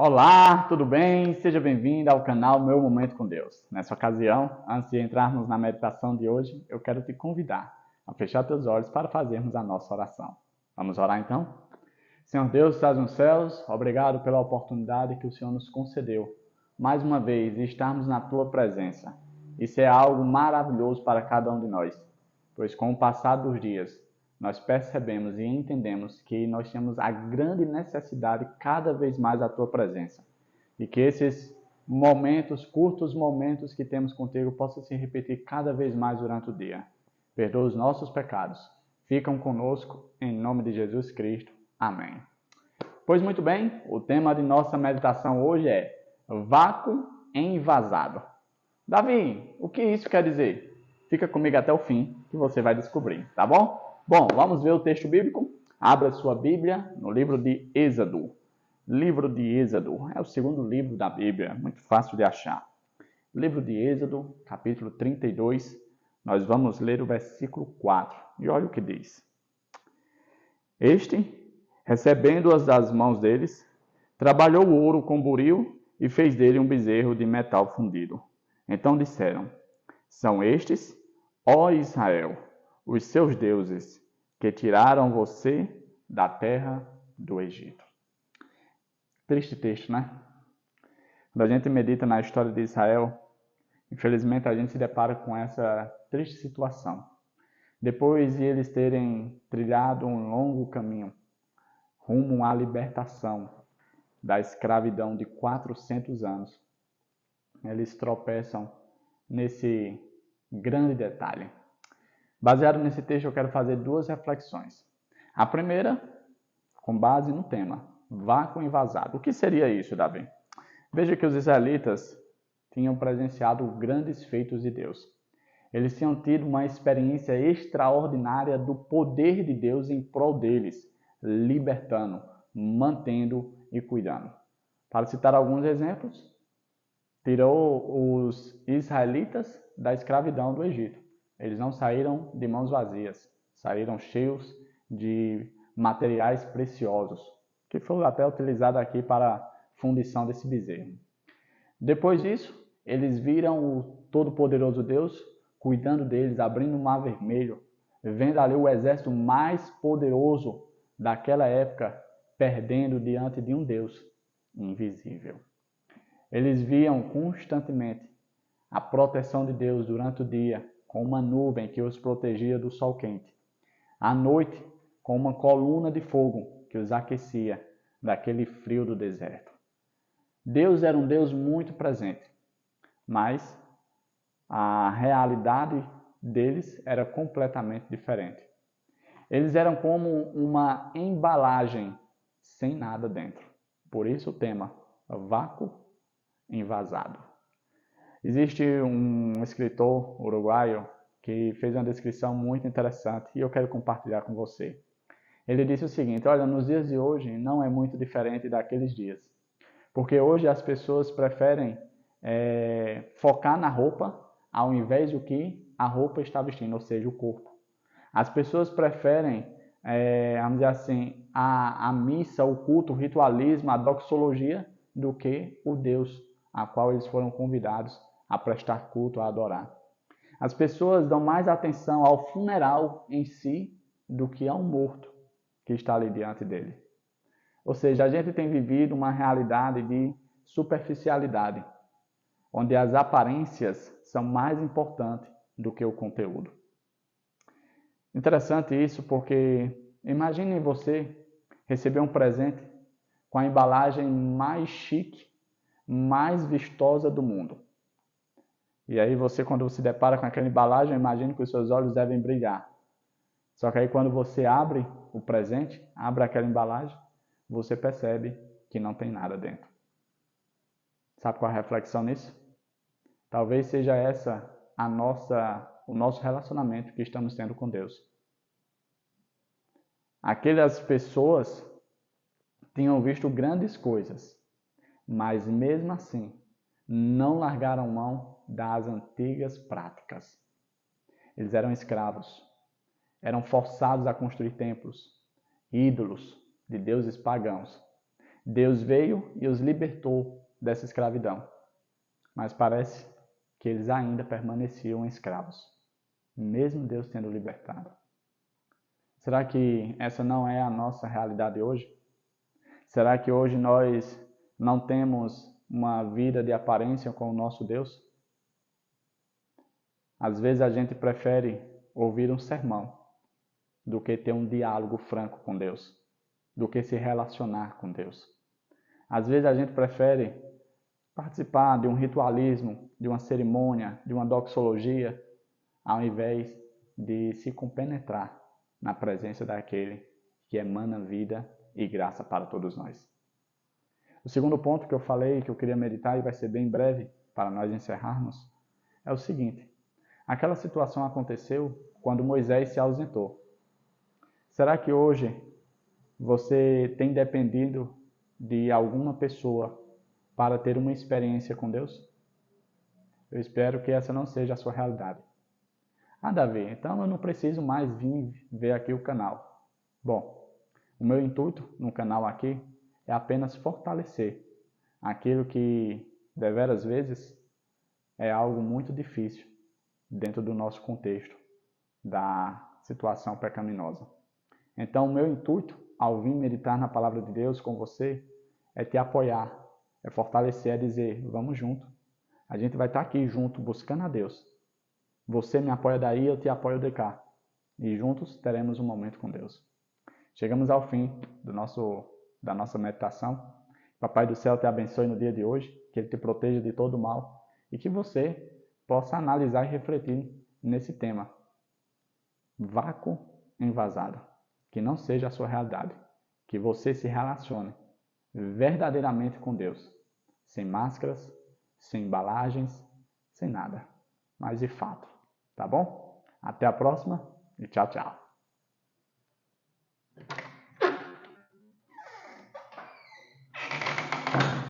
Olá, tudo bem? Seja bem-vindo ao canal Meu Momento com Deus. Nessa ocasião, antes de entrarmos na meditação de hoje, eu quero te convidar a fechar teus olhos para fazermos a nossa oração. Vamos orar então? Senhor Deus, que estás nos céus, obrigado pela oportunidade que o Senhor nos concedeu, mais uma vez, de estarmos na tua presença. Isso é algo maravilhoso para cada um de nós, pois com o passar dos dias, nós percebemos e entendemos que nós temos a grande necessidade cada vez mais da tua presença. E que esses momentos, curtos momentos que temos contigo, possam se repetir cada vez mais durante o dia. Perdoa os nossos pecados. Ficam conosco, em nome de Jesus Cristo. Amém. Pois muito bem, o tema de nossa meditação hoje é vácuo envasado. Davi, o que isso quer dizer? Fica comigo até o fim que você vai descobrir, tá bom? Bom, vamos ver o texto bíblico? Abra sua Bíblia no livro de Êxodo. Livro de Êxodo é o segundo livro da Bíblia, muito fácil de achar. Livro de Êxodo, capítulo 32, nós vamos ler o versículo 4. E olha o que diz. Este, recebendo-as das mãos deles, trabalhou o ouro com buril e fez dele um bezerro de metal fundido. Então disseram, são estes, ó Israel, os seus deuses, que tiraram você da terra do Egito. Triste texto, né? Quando a gente medita na história de Israel, infelizmente a gente se depara com essa triste situação. Depois de eles terem trilhado um longo caminho rumo à libertação da escravidão de 400 anos, eles tropeçam nesse grande detalhe. Baseado nesse texto, eu quero fazer duas reflexões. A primeira, com base no tema, vácuo envasado. O que seria isso, Davi? Veja que os israelitas tinham presenciado grandes feitos de Deus. Eles tinham tido uma experiência extraordinária do poder de Deus em prol deles, libertando, mantendo e cuidando. Para citar alguns exemplos, tirou os israelitas da escravidão do Egito. Eles não saíram de mãos vazias, saíram cheios de materiais preciosos, que foi até utilizado aqui para a fundição desse bezerro. Depois disso, eles viram o Todo-Poderoso Deus cuidando deles, abrindo o Mar Vermelho, vendo ali o exército mais poderoso daquela época, perdendo diante de um Deus invisível. Eles viam constantemente a proteção de Deus durante o dia, com uma nuvem que os protegia do sol quente. À noite, com uma coluna de fogo que os aquecia daquele frio do deserto. Deus era um Deus muito presente, mas a realidade deles era completamente diferente. Eles eram como uma embalagem sem nada dentro. Por isso o tema, vácuo envasado. Existe um escritor uruguaio que fez uma descrição muito interessante e eu quero compartilhar com você. Ele disse o seguinte, olha, nos dias de hoje não é muito diferente daqueles dias. Porque hoje as pessoas preferem focar na roupa ao invés do que a roupa está vestindo, ou seja, o corpo. As pessoas preferem, vamos dizer assim, a missa, o culto, o ritualismo, a doxologia, do que o Deus a qual eles foram convidados a prestar culto, a adorar. As pessoas dão mais atenção ao funeral em si do que ao morto que está ali diante dele. Ou seja, a gente tem vivido uma realidade de superficialidade, onde as aparências são mais importantes do que o conteúdo. Interessante isso porque imagine você receber um presente com a embalagem mais chique, mais vistosa do mundo. E aí você, quando se depara com aquela embalagem, imagina que os seus olhos devem brilhar. Só que aí quando você abre o presente, abre aquela embalagem, você percebe que não tem nada dentro. Sabe qual é a reflexão nisso? Talvez seja essa o nosso relacionamento que estamos tendo com Deus. Aquelas pessoas tinham visto grandes coisas, mas mesmo assim não largaram mão das antigas práticas. Eles eram escravos, eram forçados a construir templos, ídolos de deuses pagãos. Deus veio e os libertou dessa escravidão, mas parece que eles ainda permaneciam escravos, mesmo Deus tendo libertado. Será que essa não é a nossa realidade hoje? Será que hoje nós não temos uma vida de aparência com o nosso Deus? Às vezes a gente prefere ouvir um sermão do que ter um diálogo franco com Deus, do que se relacionar com Deus. Às vezes a gente prefere participar de um ritualismo, de uma cerimônia, de uma doxologia, ao invés de se compenetrar na presença daquele que emana vida e graça para todos nós. O segundo ponto que eu falei, que eu queria meditar, e vai ser bem breve para nós encerrarmos, é o seguinte: aquela situação aconteceu quando Moisés se ausentou. Será que hoje você tem dependido de alguma pessoa para ter uma experiência com Deus? Eu espero que essa não seja a sua realidade. Ah, Davi, então eu não preciso mais vir ver aqui o canal. Bom, o meu intuito no canal aqui é apenas fortalecer aquilo que, deveras vezes, é algo muito difícil dentro do nosso contexto da situação pecaminosa. Então, o meu intuito ao vir meditar na palavra de Deus com você é te apoiar, é fortalecer, é dizer, vamos junto. A gente vai estar aqui junto buscando a Deus. Você me apoia daí, eu te apoio de cá. E juntos teremos um momento com Deus. Chegamos ao fim da nossa meditação. Papai do céu te abençoe no dia de hoje, que Ele te proteja de todo mal e que você possa analisar e refletir nesse tema. Vácuo envasado. Que não seja a sua realidade. Que você se relacione verdadeiramente com Deus. Sem máscaras, sem embalagens, sem nada. Mas de fato. Tá bom? Até a próxima e tchau, tchau.